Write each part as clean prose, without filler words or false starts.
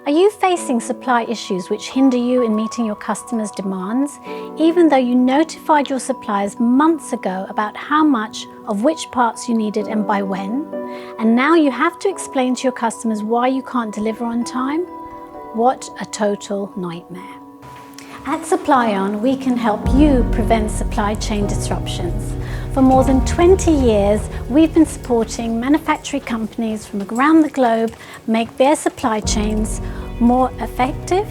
Are you facing supply issues which hinder you in meeting your customers' demands, even though you notified your suppliers months ago about how much of which parts you needed and by when, and now you have to explain to your customers why you can't deliver on time? What a total nightmare. At SupplyOn, we can help you prevent supply chain disruptions. For more than 20 years, we've been supporting manufacturing companies from around the globe make their supply chains more effective,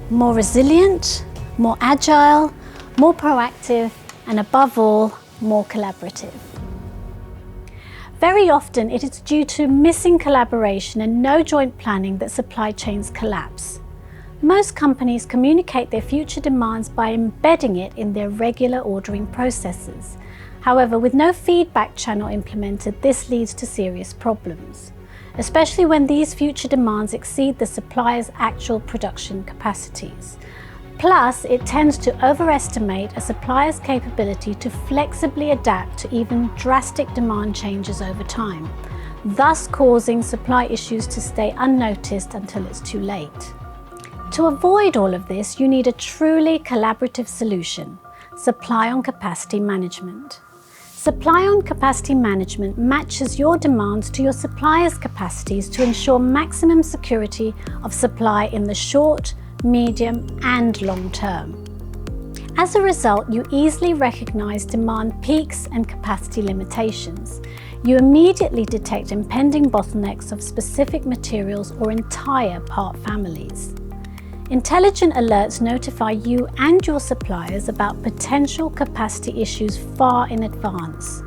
more resilient, more agile, more proactive, and above all, more collaborative. Very often, it is due to missing collaboration and no joint planning that supply chains collapse. Most companies communicate their future demands by embedding it in their regular ordering processes. However, with no feedback channel implemented, this leads to serious problems, especially when these future demands exceed the supplier's actual production capacities. Plus, it tends to overestimate a supplier's capability to flexibly adapt to even drastic demand changes over time, thus causing supply issues to stay unnoticed until it's too late. To avoid all of this, you need a truly collaborative solution: SupplyOn Capacity Management. SupplyOn Capacity Management matches your demands to your supplier's capacities to ensure maximum security of supply in the short, medium, and long term. As a result, you easily recognize demand peaks and capacity limitations. You immediately detect impending bottlenecks of specific materials or entire part families. Intelligent alerts notify you and your suppliers about potential capacity issues far in advance.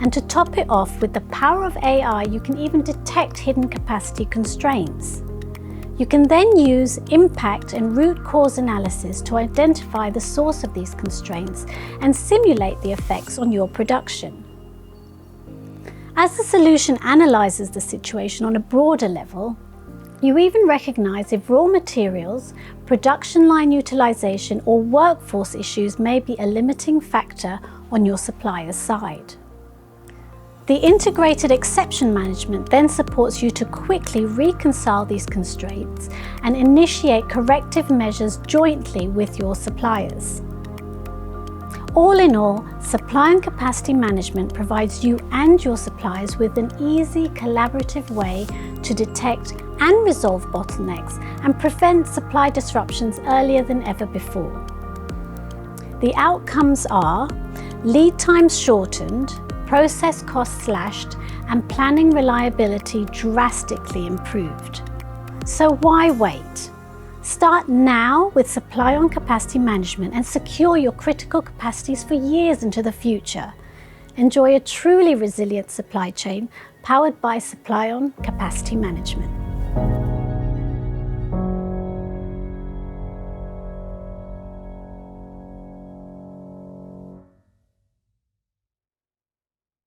And to top it off, with the power of AI, you can even detect hidden capacity constraints. You can then use impact and root cause analysis to identify the source of these constraints and simulate the effects on your production. As the solution analyzes the situation on a broader level, you even recognize if raw materials, production line utilization, or workforce issues may be a limiting factor on your supplier's side. The integrated exception management then supports you to quickly reconcile these constraints and initiate corrective measures jointly with your suppliers. All in all, SupplyOn Capacity Management provides you and your suppliers with an easy, collaborative way to detect and resolve bottlenecks and prevent supply disruptions earlier than ever before. The outcomes are lead times shortened, process costs slashed, and planning reliability drastically improved. So why wait? Start now with SupplyOn Capacity Management and secure your critical capacities for years into the future. Enjoy a truly resilient supply chain powered by SupplyOn Capacity Management.